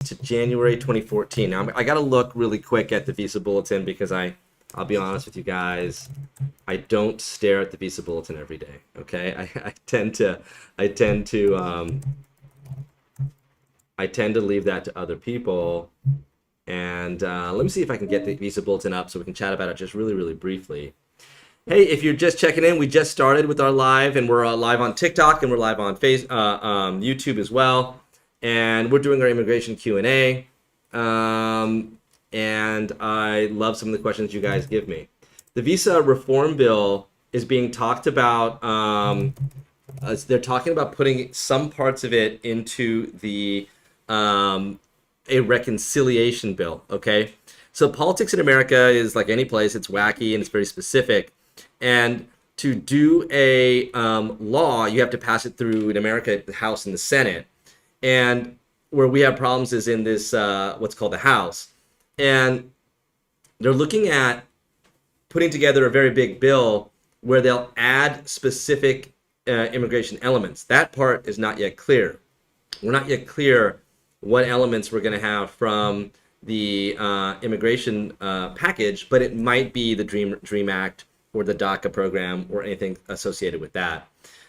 to January 2014. Now, I got to look really quick at the visa bulletin because I'll be honest with you guys, I don't stare at the visa bulletin every day. Okay, I tend to leave that to other people. And let me see if I can get the visa bulletin up so we can chat about it just really, really briefly. Hey, if you're just checking in, we just started with our live, and we're live on TikTok, and we're live on YouTube as well. And we're doing our immigration Q&A. And I love some of the questions you guys give me. The visa reform bill is being talked about. They're talking about putting some parts of it into the a reconciliation bill. Okay, so politics in America is like any place; it's wacky and it's very specific. And to do a law, you have to pass it through in America, the House and the Senate. And where we have problems is in this what's called the House. And they're looking at putting together a very big bill where they'll add specific immigration elements. That part is not yet clear. We're not yet clear what elements we're going to have from the immigration package, but it might be the Dream Act or the DACA program or anything associated with that.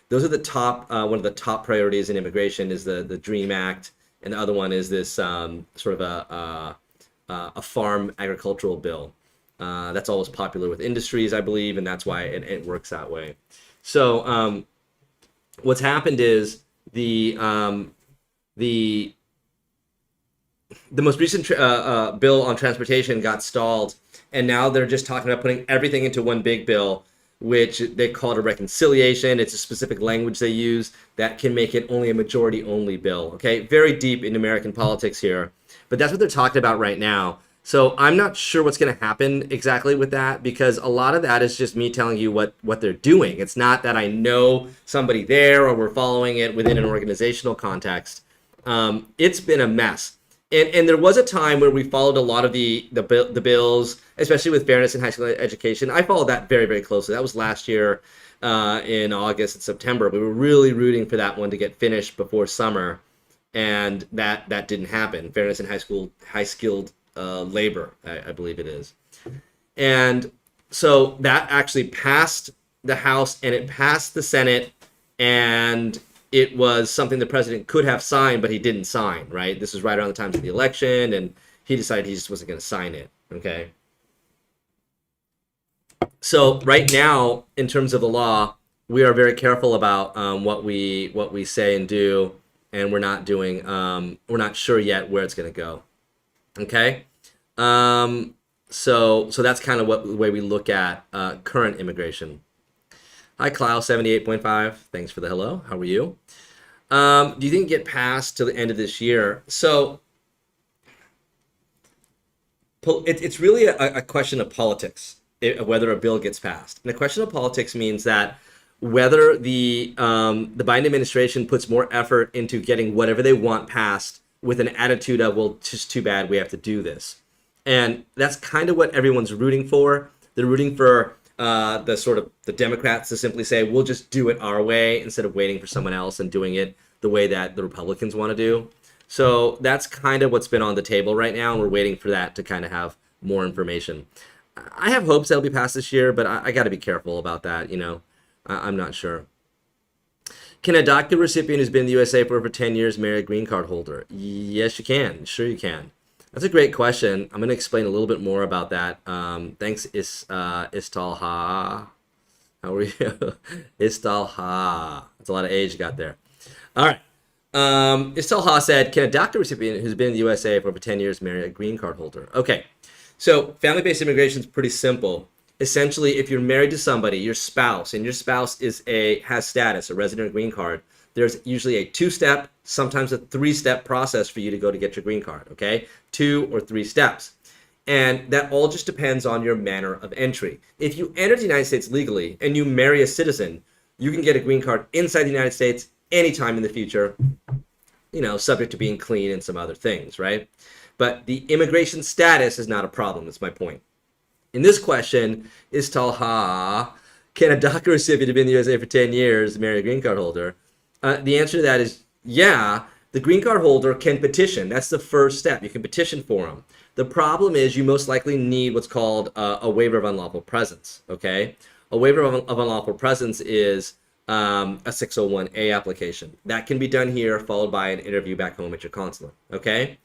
Those are the top, one of the top priorities in immigration is the Dream Act, and the other one is this sort of a farm agricultural bill. That's always popular with industries, I believe, and that's why it works that way. So what's happened is the most recent bill on transportation got stalled, and now they're just talking about putting everything into one big bill, which they call it a reconciliation. It's a specific language they use that can make it only a majority-only bill. Okay, very deep in American politics here, but that's what they're talking about right now. So I'm not sure what's going to happen exactly with that, because a lot of that is just me telling you what they're doing. It's not that I know somebody there or we're following it within an organizational context. It's been a mess. And there was a time where we followed a lot of the bills, especially with fairness in high school education. I followed that very, very closely. That was last year in August and September. We were really rooting for that one to get finished before summer, and that didn't happen. Fairness in high skilled labor, I believe it is. And so that actually passed the House and it passed the Senate, and it was something the president could have signed, but he didn't sign, right? This was right around the time of the election, and he decided he just wasn't going to sign it, okay? So right now, in terms of the law, we are very careful about what we say and do, and we're not sure yet where it's going to go, okay? So that's kind of the way we look at current immigration. Hi, Clow78.5. Thanks for the hello. How are you? Do you think it get passed till the end of this year? So it's really a question of politics, whether a bill gets passed. And the question of politics means that whether the Biden administration puts more effort into getting whatever they want passed with an attitude of, well, just too bad we have to do this. And that's kind of what everyone's rooting for. They're rooting for the Democrats to simply say, we'll just do it our way instead of waiting for someone else and doing it the way that the Republicans want to do. So that's kind of what's been on the table right now, and we're waiting for that to kind of have more information. I have hopes that'll be passed this year, but I got to be careful about that. I'm not sure. Can a DACA recipient who's been in the USA for over 10 years marry a green card holder? Yes, you can. Sure you can. That's a great question. I'm going to explain a little bit more about that. Thanks, Istal Ha. How are you? Istal Ha. That's a lot of age you got there. All right. Istal Ha said, can a DACA recipient who's been in the USA for over 10 years marry a green card holder? Okay. So family-based immigration is pretty simple. Essentially, if you're married to somebody, your spouse, and your spouse has status, a resident green card, there's usually a 2-step, sometimes a 3-step process for you to go to get your green card, okay? 2 or 3 steps. And that all just depends on your manner of entry. If you enter the United States legally and you marry a citizen, you can get a green card inside the United States anytime in the future, subject to being clean and some other things, right? But the immigration status is not a problem, that's my point. In this question, is Talha, can a DACA recipient who's been in the USA for 10 years marry a green card holder? The answer to that is yeah. The green card holder can petition. That's the first step. You can petition for them. The problem is you most likely need what's called a waiver of unlawful presence. Okay, a waiver of unlawful presence is a 601A application. That can be done here, followed by an interview back home at your consulate. Okay.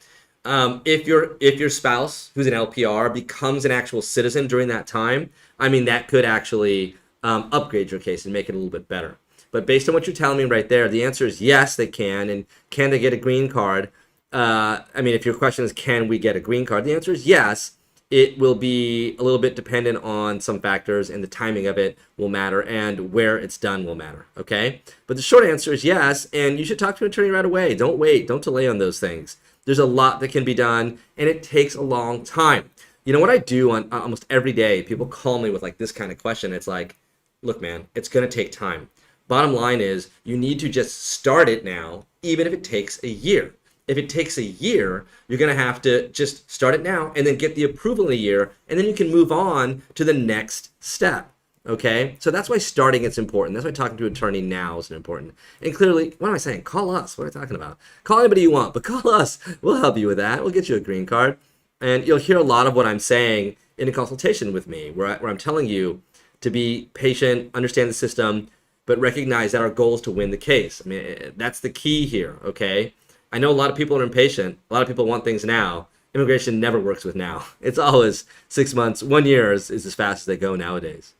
If your spouse, who's an LPR, becomes an actual citizen during that time, I mean, that could actually upgrade your case and make it a little bit better. But based on what you're telling me right there, the answer is yes, they can. And can they get a green card? I mean, if your question is, can we get a green card? The answer is yes. It will be a little bit dependent on some factors, and the timing of it will matter, and where it's done will matter. Okay. But the short answer is yes. And you should talk to an attorney right away. Don't wait. Don't delay on those things. There's a lot that can be done, and it takes a long time. You know what I do on almost every day? People call me with like this kind of question. It's like, look, man, it's going to take time. Bottom line is you need to just start it now, even if it takes a year. If it takes a year, you're going to have to just start it now and then get the approval in a year, and then you can move on to the next step. Okay, so that's why starting it's important. That's why talking to an attorney now is important. And clearly, what am I saying? Call us. What are I talking about? Call anybody you want, but call us. We'll help you with that. We'll get you a green card. And you'll hear a lot of what I'm saying in a consultation with me, where I'm telling you to be patient, understand the system, but recognize that our goal is to win the case. I mean, that's the key here, okay? I know a lot of people are impatient. A lot of people want things now. Immigration never works with now. It's always 6 months. 1 year is as fast as they go nowadays.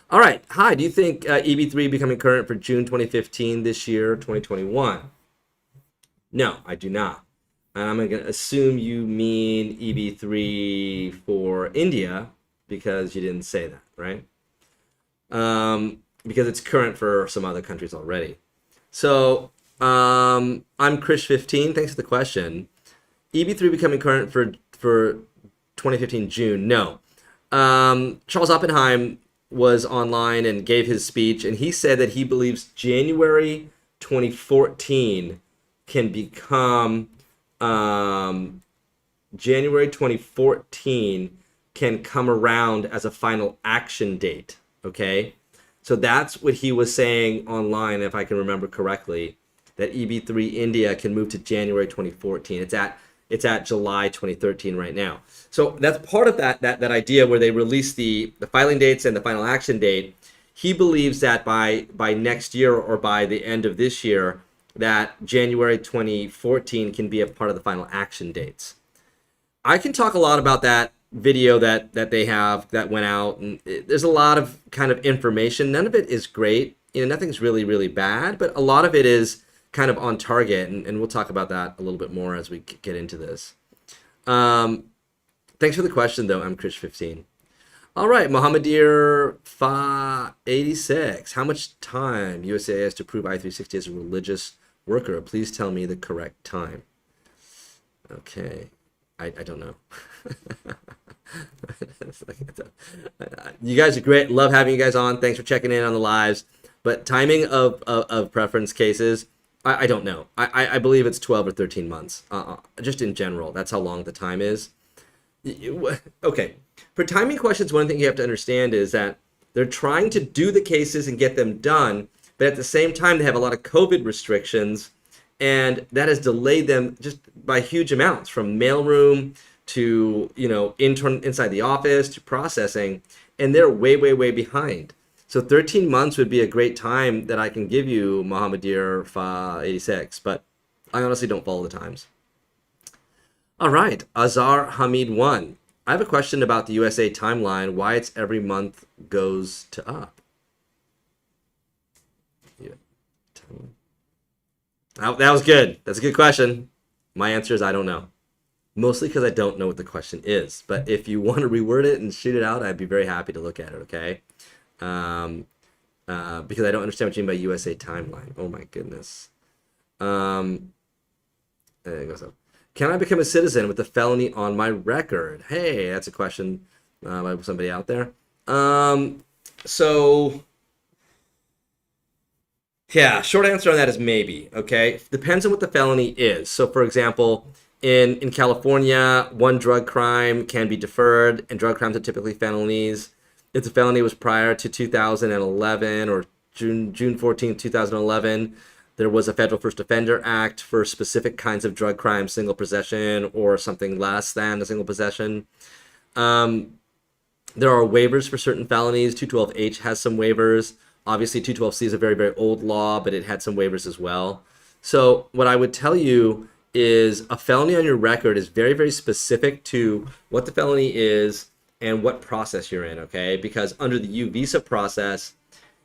All right. Hi. Do you think EB3 becoming current for June 2015 this year, 2021? No, I do not. I'm going to assume you mean EB3 for India because you didn't say that, right? Because it's current for some other countries already. So I'm Krish15. Thanks for the question. EB3 becoming current for 2015 June? No. Charles Oppenheim was online and gave his speech, and he said that he believes January 2014 can become January 2014 can come around as a final action date. Okay, so that's what he was saying online, if I can remember correctly, that EB3 India can move to January 2014. It's at July 2013 right now. So that's part of that idea where they release the filing dates and the final action date. He believes that by next year or by the end of this year, that January 2014 can be a part of the final action dates. I can talk a lot about that video that they have that went out, and there's a lot of kind of information. None of it is great. Nothing's really, really bad, but a lot of it is kind of on target, and we'll talk about that a little bit more as we get into this. Thanks for the question, though. I'm Krish15. All right, Mohammedir Fa 86. How much time USCIS has to prove I-360 as a religious worker? Please tell me the correct time. Okay, I don't know. You guys are great. Love having you guys on. Thanks for checking in on the lives. But timing of preference cases, I don't know. I believe it's 12 or 13 months. Just in general, that's how long the time is. Okay. For timing questions, one thing you have to understand is that they're trying to do the cases and get them done, but at the same time, they have a lot of COVID restrictions, and that has delayed them just by huge amounts, from mailroom to inside the office to processing, and they're way, way, way behind. So 13 months would be a great time that I can give you, Mohammedir Fa 86, but I honestly don't follow the times. All right, Azar Hamid 1. I have a question about the USA timeline, why it's every month goes to up. Yeah. That was good. That's a good question. My answer is I don't know. Mostly because I don't know what the question is. But if you want to reword it and shoot it out, I'd be very happy to look at it, okay? Because I don't understand what you mean by USA timeline. Oh my goodness. There it goes up. Can I become a citizen with a felony on my record? Hey, that's a question by somebody out there. So, yeah, short answer on that is maybe, okay? Depends on what the felony is. So, for example, in California, one drug crime can be deferred, and drug crimes are typically felonies. If the felony was prior to 2011 or June 14th, 2011, There was a Federal First Offender Act for specific kinds of drug crimes, single possession or something less than a single possession. There are waivers for certain felonies. 212H has some waivers. Obviously, 212C is a very, very old law, but it had some waivers as well. So what I would tell you is a felony on your record is very, very specific to what the felony is and what process you're in, okay? Because under the U visa process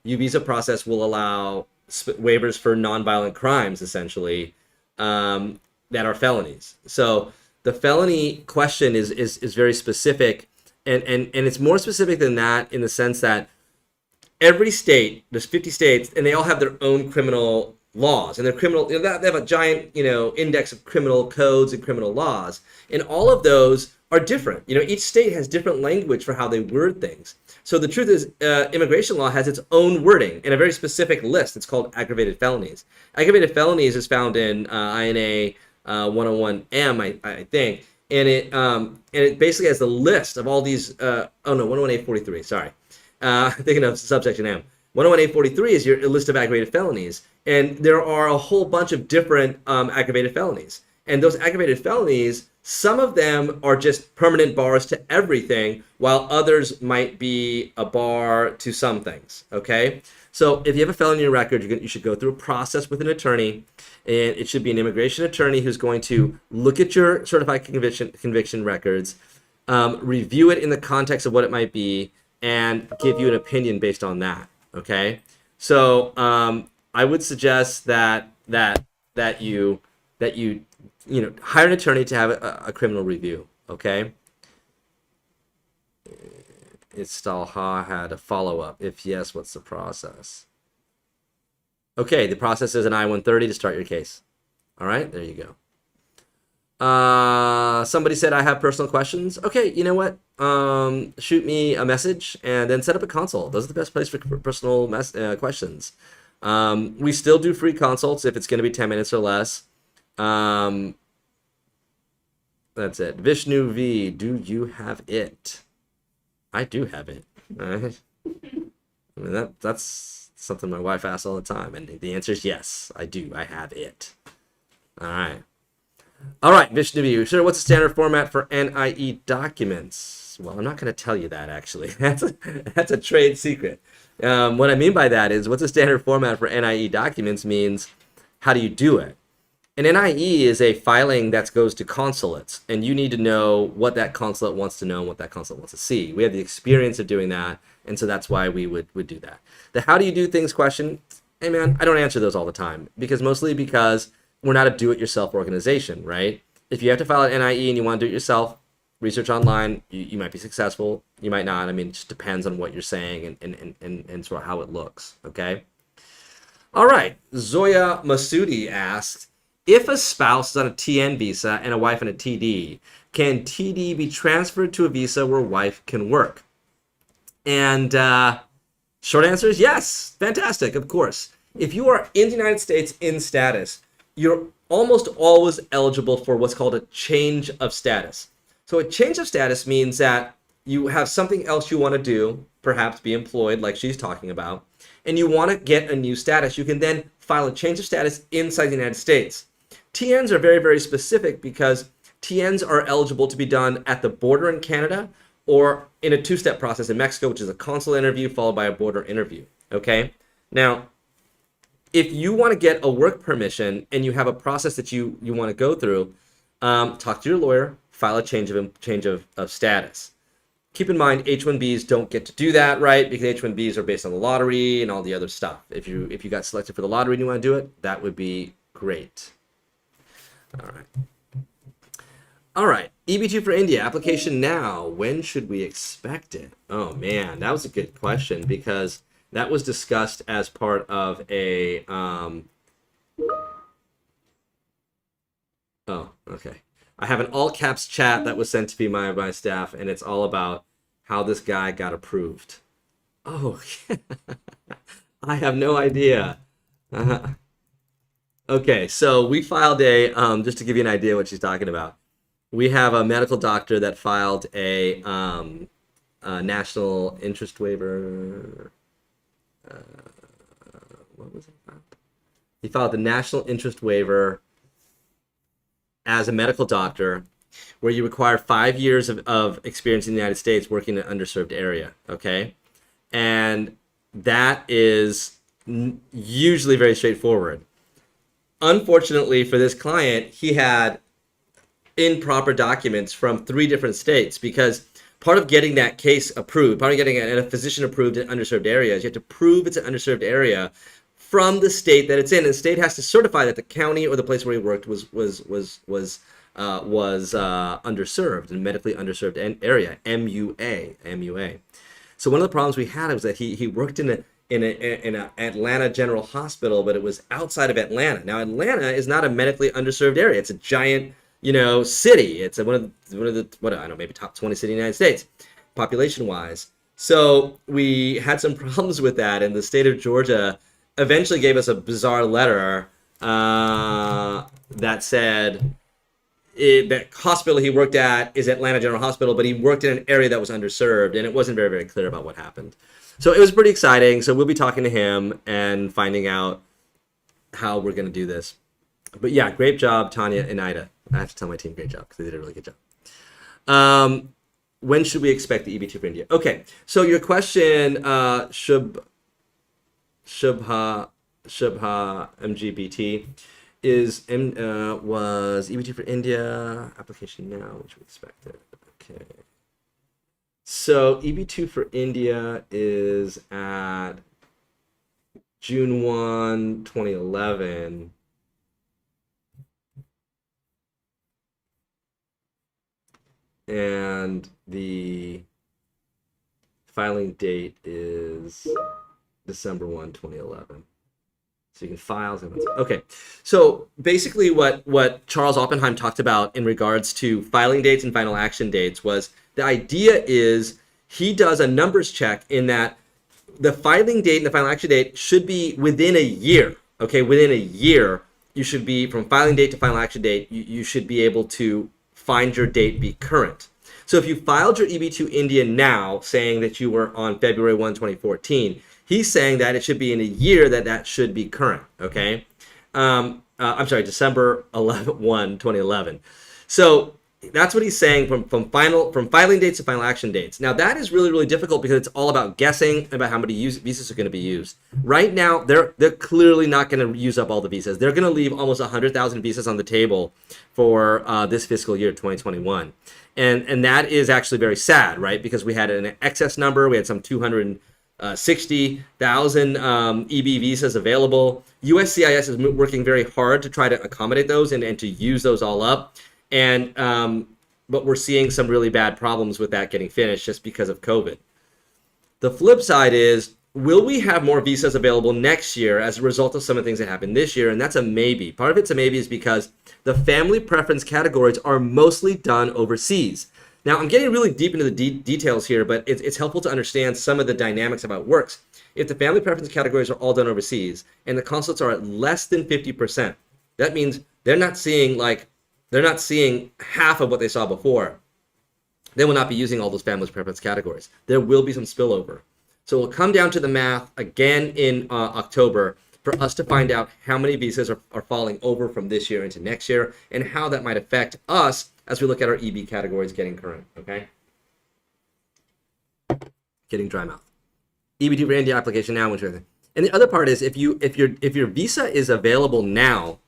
will allow waivers for nonviolent crimes, essentially, that are felonies. So the felony question is very specific, and it's more specific than that in the sense that every state, there's 50 states, and they all have their own criminal laws, and their criminal, they have a giant, index of criminal codes and criminal laws, and all of those are different. Each state has different language for how they word things. So the truth is, immigration law has its own wording in a very specific list. It's called aggravated felonies. Aggravated felonies is found in INA 101M, I think, and it basically has the list of all these. 101A43. Sorry, thinking of subsection M. 101A43 is your list of aggravated felonies, and there are a whole bunch of different aggravated felonies. And those aggravated felonies, some of them are just permanent bars to everything, while others might be a bar to some things, okay? So if you have a felony on your record, you should go through a process with an attorney, and it should be an immigration attorney who's going to look at your certified conviction records, review it in the context of what it might be, and give you an opinion based on that, okay? So I would suggest that you hire an attorney to have a criminal review, okay? Istalha had a follow-up. If yes, what's the process? Okay, the process is an I-130 to start your case. All right, there you go. Somebody said I have personal questions. Okay, you know what? Shoot me a message and then set up a consult. Those are the best place for personal questions. We still do free consults if it's going to be 10 minutes or less. That's it. Vishnu V, do you have it? I do have it. All right. I mean, that's something my wife asks all the time, and the answer is yes, I do. I have it. All right. All right, Vishnu V, sure. What's the standard format for NIE documents? Well, I'm not going to tell you that, actually. That's a trade secret. What I mean by that is what's the standard format for NIE documents means how do you do it? An NIE is a filing that goes to consulates, and you need to know what that consulate wants to know and what that consulate wants to see. We have the experience of doing that, and so that's why we would do that. The how do you do things question, hey man, I don't answer those all the time, mostly because we're not a do-it-yourself organization, right? If you have to file an NIE and you want to do it yourself, research online, you might be successful, you might not. I mean, it just depends on what you're saying and sort of how it looks, okay? All right, Zoya Masudi asks, if a spouse is on a TN visa and a wife on a TD, can TD be transferred to a visa where wife can work? And short answer is yes. Fantastic, of course. If you are in the United States in status, you're almost always eligible for what's called a change of status. So a change of status means that you have something else you want to do, perhaps be employed like she's talking about, and you want to get a new status. You can then file a change of status inside the United States. TNs are very, very specific because TNs are eligible to be done at the border in Canada or in a two-step process in Mexico, which is a consular interview followed by a border interview, okay? Now, if you want to get a work permission and you have a process that you want to go through, talk to your lawyer, file a change of status. Keep in mind, H-1Bs don't get to do that, right? Because H-1Bs are based on the lottery and all the other stuff. If you got selected for the lottery and you want to do it, that would be great. All right. EB2 for India, application now. When should we expect it? Oh, man, that was a good question because that was discussed as part of a... Oh, okay. I have an all caps chat that was sent to me by my staff, and it's all about how this guy got approved. Oh, I have no idea. Okay, so we filed a, just to give you an idea what she's talking about. We have a medical doctor that filed a national interest waiver. What was it about? He filed the national interest waiver as a medical doctor, where you require 5 years of experience in the United States working in an underserved area. Okay, and that is usually very straightforward. Unfortunately for this client, he had improper documents from 3 different states, because part of getting that case approved, part of getting a physician approved in an underserved area, is you have to prove it's an underserved area from the state that it's in. And the state has to certify that the county or the place where he worked was underserved, and medically underserved area, MUA. So one of the problems we had was that he worked in an Atlanta General Hospital, but it was outside of Atlanta. Now, Atlanta is not a medically underserved area. It's a giant, city. It's one of the what, I don't know, maybe top 20 city in the United States, population wise. So we had some problems with that, and the state of Georgia eventually gave us a bizarre letter that said that hospital he worked at is Atlanta General Hospital, but he worked in an area that was underserved, and it wasn't very, very clear about what happened. So it was pretty exciting. So we'll be talking to him and finding out how we're going to do this. But yeah, great job, Tanya and Ida. I have to tell my team great job because they did a really good job. When should we expect the EB2 for India? Okay, so your question, Shubha MGBT, was EB2 for India application now, which we expected. Okay. So EB2 for India is at June 1, 2011. And the filing date is December 1, 2011. So you can file. Okay. So basically what Charles Oppenheim talked about in regards to filing dates and final action dates was the idea is he does a numbers check in that the filing date and the final action date should be within a year. Okay. Within a year, you should be from filing date to final action date. You should be able to find your date be current. So if you filed your EB2 India now saying that you were on February 1, 2014, he's saying that it should be in a year that should be current, okay? I'm sorry, December 1, 2011. So that's what he's saying from filing dates to final action dates. Now that is really, really difficult because it's all about guessing about how many visas are going to be used. Right now, they're clearly not going to use up all the visas. They're going to leave almost 100,000 visas on the table for this fiscal year, 2021. And that is actually very sad, right? Because we had an excess number. We had some 260,000 EB visas available. USCIS is working very hard to try to accommodate those and to use those all up. And but we're seeing some really bad problems with that getting finished just because of COVID. The flip side is, will we have more visas available next year as a result of some of the things that happened this year? And that's a maybe. Part of it's a maybe is because the family preference categories are mostly done overseas. Now, I'm getting really deep into the details here, but it's helpful to understand some of the dynamics of how it works. If the family preference categories are all done overseas and the consulates are at less than 50%, that means they're not seeing half of what they saw before. They will not be using all those family preference categories. There will be some spillover. So we'll come down to the math again in October for us to find out how many visas are falling over from this year into next year and how that might affect us as we look at our EB categories getting current, okay? Getting dry mouth. EB2 for India application now. And the other part is if your visa is available now,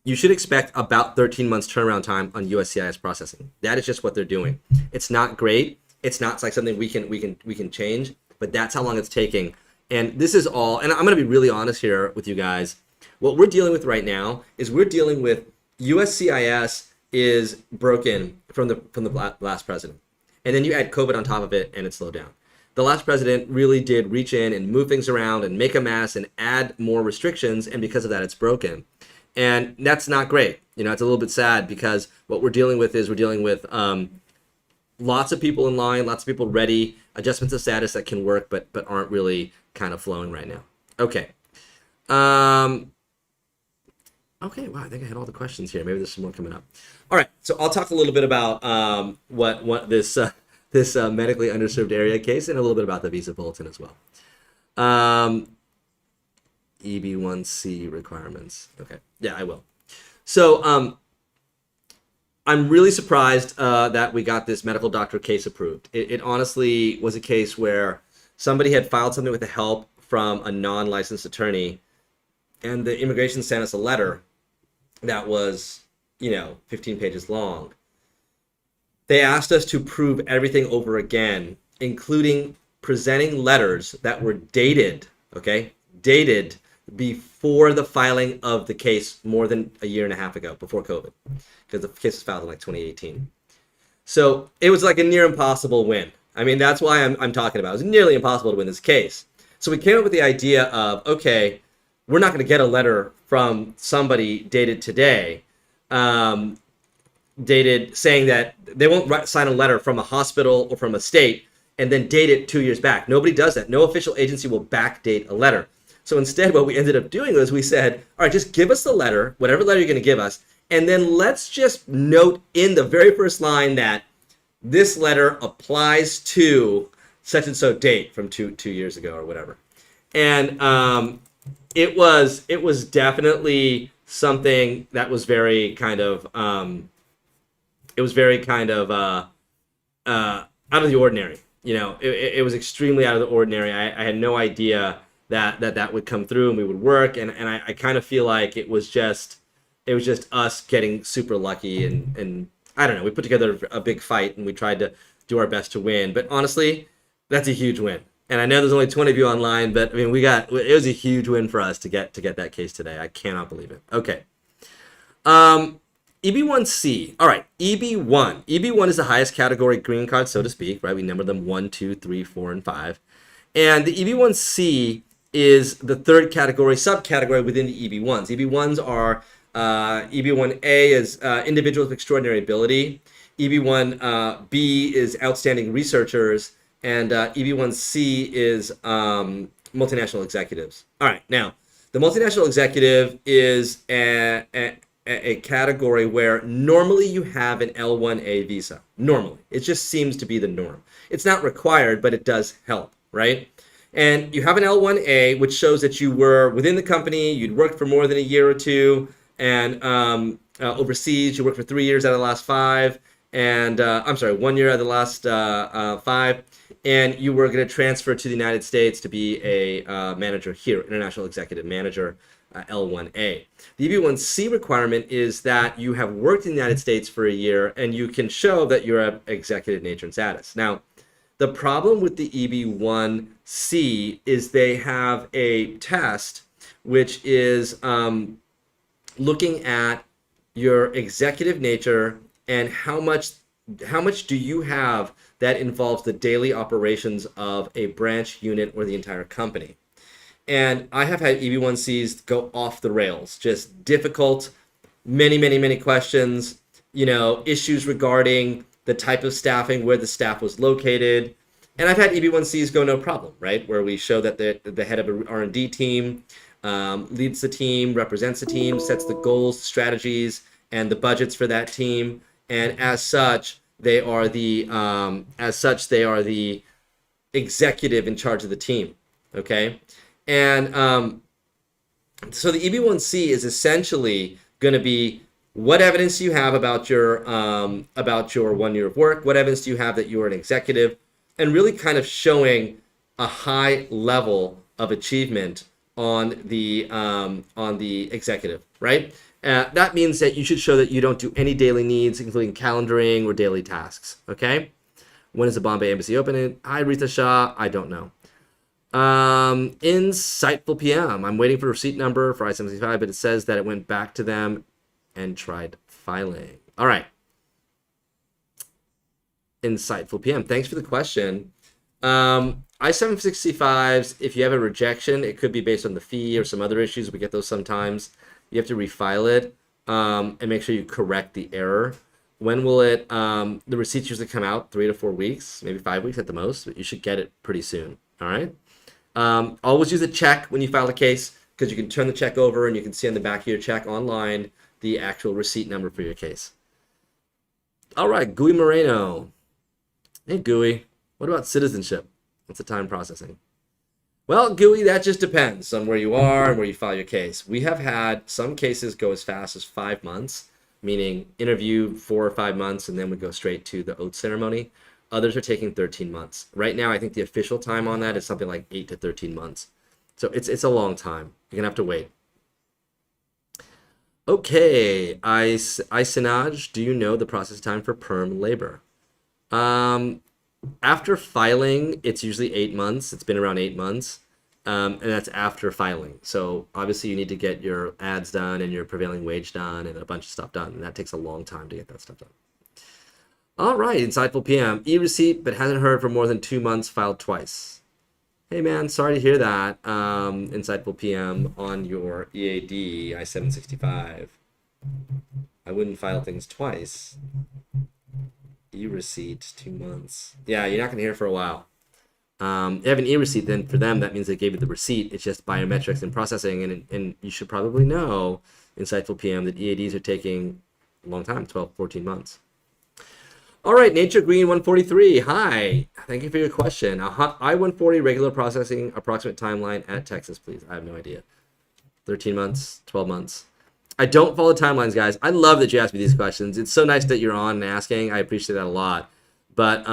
you should expect about 13 months turnaround time on USCIS processing. That is just what they're doing. It's not great. It's not like something we can change, but that's how long it's taking. And this is all, and I'm going to be really honest here with you guys. What we're dealing with right now is we're dealing with USCIS is broken from the last president. And then you add COVID on top of it and it slowed down. The last president really did reach in and move things around and make a mess and add more restrictions. And because of that, it's broken. And that's not great. It's a little bit sad because what we're dealing with is lots of people in line, lots of people ready, adjustments of status that can work, but aren't really kind of flowing right now. Okay. Okay, wow, I think I had all the questions here. Maybe there's some more coming up. All right, so I'll talk a little bit about what this medically underserved area case and a little bit about the visa bulletin as well. EB1C requirements. Okay, yeah, I will. So I'm really surprised that we got this medical doctor case approved. It honestly was a case where somebody had filed something with the help from a non-licensed attorney, and the immigration sent us a letter that was, 15 pages long. They asked us to prove everything over again, including presenting letters that were dated, okay, dated before the filing of the case more than a year and a half ago, before COVID, because the case was filed in like 2018. So it was like a near impossible win. I mean, that's why I'm talking about it. It was nearly impossible to win this case. So we came up with the idea of, okay, we're not going to get a letter from somebody dated today, dated saying that they won't sign a letter from a hospital or from a state and then date it 2 years back. Nobody does that. No official agency will backdate a letter. So instead, what we ended up doing was we said, all right, just give us the letter, whatever letter you're going to give us, and then let's just note in the very first line that this letter applies to such and so date from two years ago or whatever. And it was definitely something that was very kind of out of the ordinary. It was extremely out of the ordinary. I had no idea that would come through and we would work, and I kind of feel like it was just us getting super lucky, and I don't know, we put together a big fight and we tried to do our best to win. But honestly, that's a huge win. And I know there's only 20 of you online, but I mean, it was a huge win for us to get that case today. I cannot believe it. Okay. EB1C. All right, EB1. EB1 is the highest category green card, so to speak, right? We number them 1, 2, 3, 4, and 5. And the EB1C is the third category, subcategory within the EB1s. EB1s are EB1A is individuals with extraordinary ability. EB1B is outstanding researchers. And EB1C is multinational executives. All right, now, the multinational executive is a category where normally you have an L1A visa. Normally. It just seems to be the norm. It's not required, but it does help, right? And you have an L1A, which shows that you were within the company, you'd worked for more than a year or two, and overseas, you worked for 3 years out of the last 5, and 1 year out of the last 5, and you were going to transfer to the United States to be a manager here, international executive manager, L1A. The EB1C requirement is that you have worked in the United States for a year and you can show that you're of executive nature and status. Now, the problem with the EB1C is they have a test which is looking at your executive nature and how much do you have that involves the daily operations of a branch, unit, or the entire company. And I have had EB1Cs go off the rails, just difficult, many questions, issues regarding the type of staffing, where the staff was located. And I've had EB1Cs go no problem, right? Where we show that the head of an R&D team leads the team, represents the team, sets the goals, strategies, and the budgets for that team. And as such, they are the executive in charge of the team. Okay, and so the EB1C is essentially going to be what evidence do you have about your 1 year of work? What evidence do you have that you are an executive? And really kind of showing a high level of achievement on the executive, right? That means that you should show that you don't do any daily needs, including calendaring or daily tasks, okay? When is the Bombay Embassy opening? Hi, Rita Shah. I don't know. Insightful PM. I'm waiting for a receipt number for I-75, but it says that it went back to them and tried filing. All right. Insightful PM. Thanks for the question. I-765s, if you have a rejection, it could be based on the fee or some other issues. We get those sometimes. You have to refile it and make sure you correct the error. When will it, the receipts usually come out 3 to 4 weeks, maybe 5 weeks at the most, but you should get it pretty soon, all right? Always use a check when you file a case, because you can turn the check over and you can see on the back of your check online the actual receipt number for your case. All right, Gui Moreno. Hey, Gui, what about citizenship? What's the time processing? Well, Gooey, that just depends on where you are and where you file your case. We have had some cases go as fast as 5 months, meaning interview 4 or 5 months, and then we go straight to the oath ceremony. Others are taking 13 months. Right now, I think the official time on that is something like 8 to 13 months. So it's a long time. You're gonna have to wait. Okay, Isenaj, do you know the process time for perm labor? Um, After filing, it's usually 8 months. It's been around 8 months. And that's after filing. So obviously you need to get your ads done and your prevailing wage done and a bunch of stuff done. And that takes a long time to get that stuff done. All right, insightful PM. E-receipt, but hasn't heard for more than 2 months, filed twice. Hey man, sorry to hear that. Insightful PM on your EAD I-765. I wouldn't file things twice. E-receipt, 2 months. Yeah, you're not gonna hear for a while. You have an e-receipt, then for them, that means they gave you the receipt. It's just biometrics and processing. And you should probably know, insightful PM, that EADs are taking a long time, 12, 14 months. All right, Nature Green 143. Hi, thank you for your question. I-140 regular processing approximate timeline at Texas, please. I have no idea. 13 months, 12 months. I don't follow timelines, guys. I love that you ask me these questions. It's so nice that you're on and asking. I appreciate that a lot. But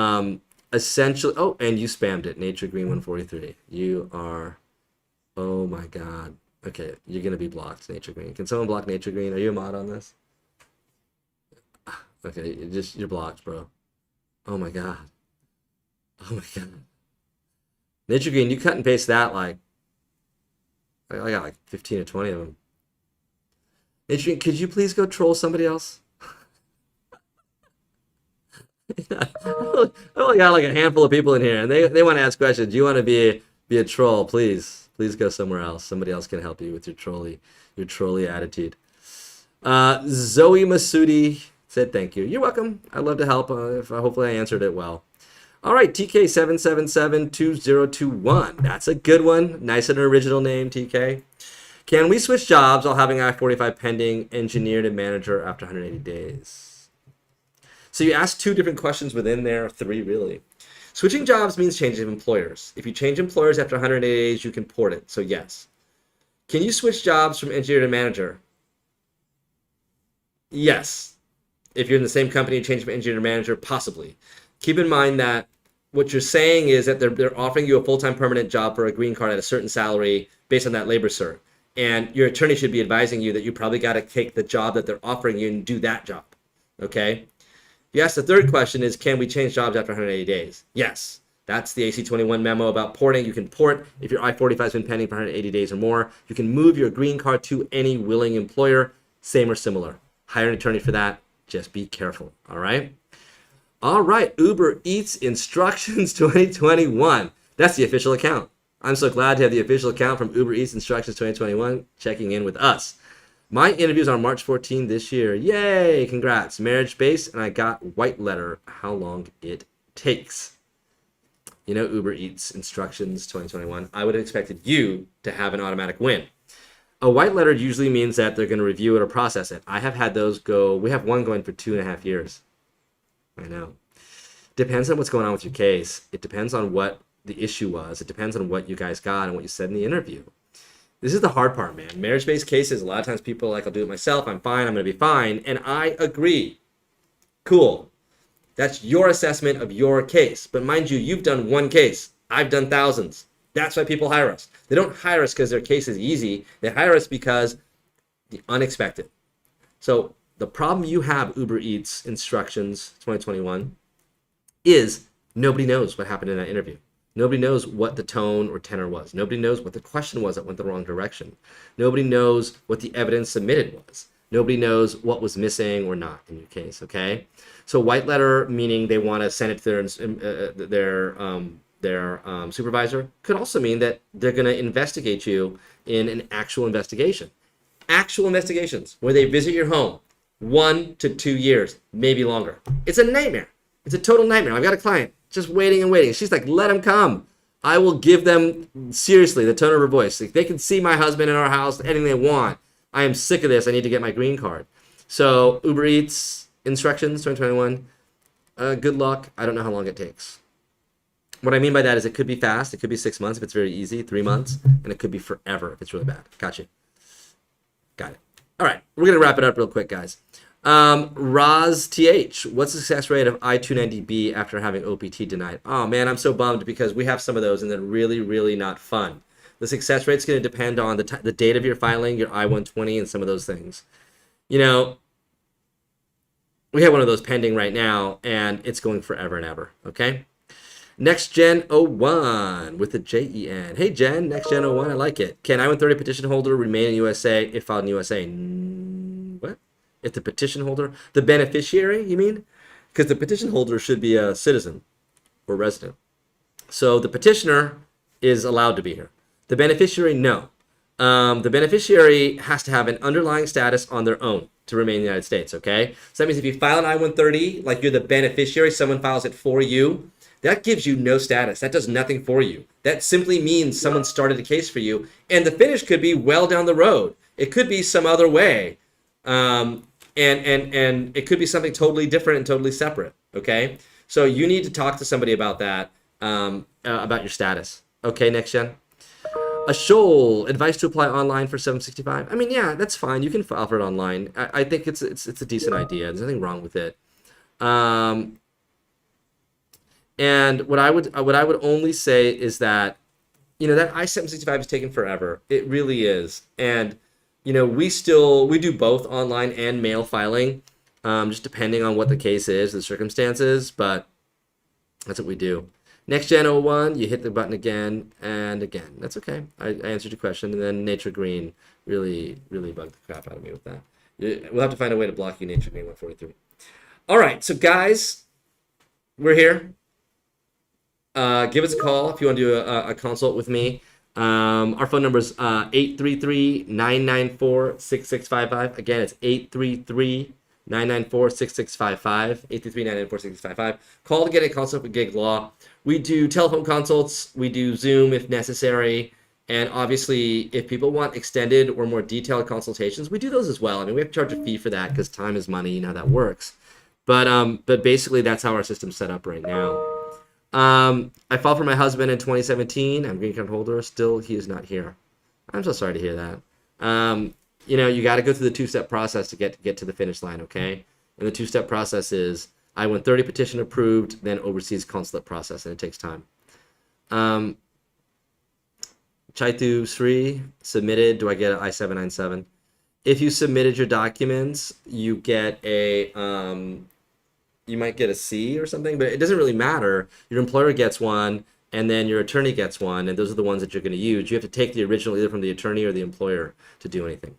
essentially, oh, and you spammed it, Nature Green 143. You are, oh my God. Okay, you're gonna be blocked, Nature Green. Can someone block Nature Green? Are you a mod on this? Okay, you're blocked, bro. Oh my God. Oh my God. Nature Green, you cut and paste that like, I got like 15 or 20 of them. Nature Green, could you please go troll somebody else? I only got like a handful of people in here, and they want to ask questions. Do you want to be a troll? Please go somewhere else. Somebody else can help you with your trolley attitude. Zoe Masudi said thank you. You're welcome. I'd love to help. Hopefully I answered it well. All right, TK7772021. That's a good one. Nice and original name, TK. Can we switch jobs while having I-45 pending, engineer to manager after 180 days? So you asked two different questions within there, three really. Switching jobs means changing employers. If you change employers after 180 days, you can port it. So yes. Can you switch jobs from engineer to manager? Yes. If you're in the same company, change from engineer to manager, possibly. Keep in mind that what you're saying is that they're offering you a full-time permanent job for a green card at a certain salary based on that labor cert. And your attorney should be advising you that you probably got to take the job that they're offering you and do that job. Okay? You asked the third question is, can we change jobs after 180 days? Yes. That's the AC-21 memo about porting. You can port if your I-45 has been pending for 180 days or more. You can move your green card to any willing employer, same or similar. Hire an attorney for that. Just be careful, all right? All right, Uber Eats Instructions 2021. That's the official account. I'm so glad to have the official account from Uber Eats Instructions 2021 checking in with us. My interview's on March 14 this year. Yay, congrats. Marriage based, and I got white letter how long it takes. You know, Uber Eats Instructions 2021. I would have expected you to have an automatic win. A white letter usually means that they're going to review it or process it. I have had those go, we have one going for 2.5 years. I know. Depends on what's going on with your case. It depends on what the issue was. It depends on what you guys got and what you said in the interview. This is the hard part, man. Marriage-based cases, a lot of times people are like, I'll do it myself. I'm fine. I'm going to be fine. And I agree. Cool. That's your assessment of your case. But mind you, you've done one case. I've done thousands. That's why people hire us. They don't hire us because their case is easy. They hire us because the unexpected. So the problem you have, Uber Eats Instructions 2021, is nobody knows what happened in that interview. Nobody knows what the tone or tenor was. Nobody knows what the question was that went the wrong direction. Nobody knows what the evidence submitted was. Nobody knows what was missing or not in your case, okay? So white letter, meaning they want to send it to their supervisor, could also mean that they're going to investigate you in an actual investigation. Actual investigations where they visit your home 1 to 2 years, maybe longer. It's a nightmare. It's a total nightmare. I've got a client just waiting and waiting. She's like, let him come. I will give them, seriously, the tone of her voice. Like, they can see my husband in our house, anything they want. I am sick of this. I need to get my green card. So Uber Eats Instructions 2021, good luck. I don't know how long it takes. What I mean by that is it could be fast. It could be 6 months if it's very easy, 3 months, and it could be forever if it's really bad. Gotcha. Got it. All right, we're gonna wrap it up real quick, guys. Roz TH, what's the success rate of I-290B after having OPT denied? Oh man, I'm so bummed because we have some of those and they're really, really not fun. The success rate's going to depend on the date of your filing, your I-120, and some of those things. You know, we have one of those pending right now, and it's going forever and ever, okay? Next Gen 01 with the JEN. Hey, Jen, Next Gen 01, I like it. Can I-130 petition holder remain in USA if filed in USA? What? If the petition holder, the beneficiary, you mean? Because the petition holder should be a citizen or resident. So the petitioner is allowed to be here. The beneficiary, no. The beneficiary has to have an underlying status on their own to remain in the United States, okay? So that means if you file an I-130, like you're the beneficiary, someone files it for you, that gives you no status. That does nothing for you. That simply means someone started a case for you, and the finish could be well down the road. It could be some other way, and it could be something totally different and totally separate, okay? So you need to talk to somebody about that, about your status. Okay, next gen. A shoal, advice to apply online for 765. I mean, yeah, that's fine. You can file for it online. I think it's a decent idea. There's nothing wrong with it. And what I would only say is that, you know, that I-765 is taking forever. It really is. And, you know, we do both online and mail filing, just depending on what the case is, the circumstances, but that's what we do. Next Gen 01, you hit the button again and again. That's okay. I answered your question. And then Nature Green really, really bugged the crap out of me with that. We'll have to find a way to block you, Nature Green 143. All right, so guys, we're here. Give us a call if you want to do a consult with me. Our phone number is 833-994-6655. Again, it's 833-994-6655. 833-994-6655. Call to get a consult with Gig Law. We do telephone consults. We do Zoom if necessary. And obviously, if people want extended or more detailed consultations, we do those as well. I mean, we have to charge a fee for that because time is money. You know how that works. But basically, that's how our system's set up right now. I filed for my husband in 2017. I'm green card holder. Still, he is not here. I'm so sorry to hear that. You know, you got to go through the two-step process to get to the finish line, okay? And the two-step process is I-130 petition approved, then overseas consulate process, and it takes time. Chaitu Sri submitted. Do I get an I-797? If you submitted your documents, you get a you might get a C or something, but it doesn't really matter. Your employer gets one, and then your attorney gets one, and those are the ones that you're going to use. You have to take the original either from the attorney or the employer to do anything.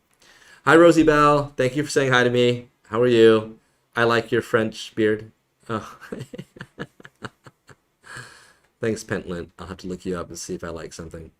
Hi, Rosie Bell. Thank you for saying hi to me. How are you? I like your French beard. Oh. Thanks, Pentlint. I'll have to look you up and see if I like something.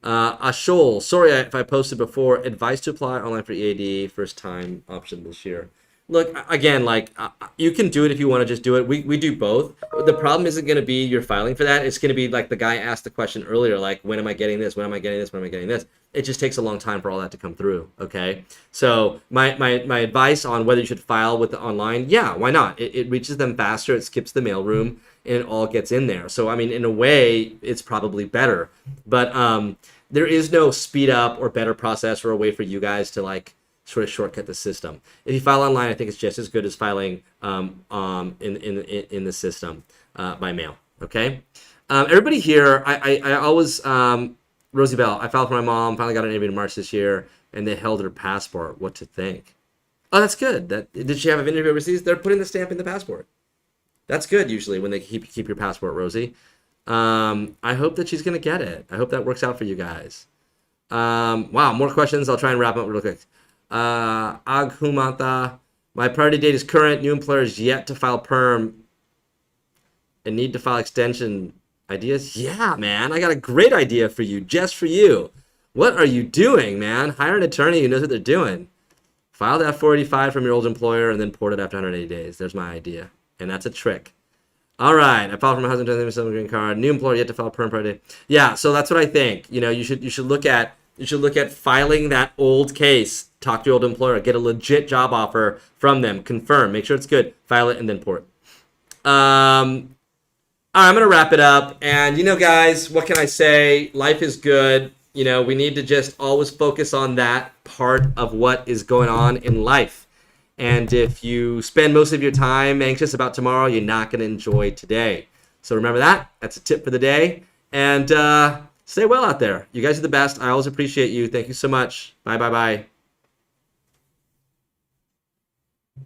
Ashol, sorry if I posted before. Advice to apply online for EAD, first time option this year. Look, again, like you can do it if you want to just do it. We do both. The problem isn't going to be you're filing for that. It's going to be like the guy asked the question earlier, like, when am I getting this? When am I getting this? When am I getting this? It just takes a long time for all that to come through, okay? So my advice on whether you should file with the online, yeah, why not? It reaches them faster, it skips the mailroom, and it all gets in there. So, I mean, in a way, it's probably better. But there is no speed up or better process or a way for you guys to, like, sort of shortcut the system. If you file online, I think it's just as good as filing in the system by mail, okay? Everybody here, I always... Rosie Bell, I filed for my mom, finally got an interview in March this year, and they held her passport. What to think? Oh, that's good. Did she have an interview overseas? They're putting the stamp in the passport. That's good, usually, when they keep your passport, Rosie. I hope that she's going to get it. I hope that works out for you guys. Wow, more questions. I'll try and wrap up real quick. Aghumata, my priority date is current. New employer is yet to file perm and need to file extension. Ideas? Yeah, man. I got a great idea for you, just for you. What are you doing, man? Hire an attorney who knows what they're doing. File that 485 from your old employer and then port it after 180 days. There's my idea. And that's a trick. All right. I filed for my husband, 2007 green card. New employer yet to file perm priority. Yeah, so that's what I think. You know, you should look at filing that old case. Talk to your old employer. Get a legit job offer from them. Confirm. Make sure it's good. File it and then port. I'm going to wrap it up. And, guys, what can I say? Life is good. We need to just always focus on that part of what is going on in life. And if you spend most of your time anxious about tomorrow, you're not going to enjoy today. So remember that. That's a tip for the day. And stay well out there. You guys are the best. I always appreciate you. Thank you so much. Bye, bye, bye.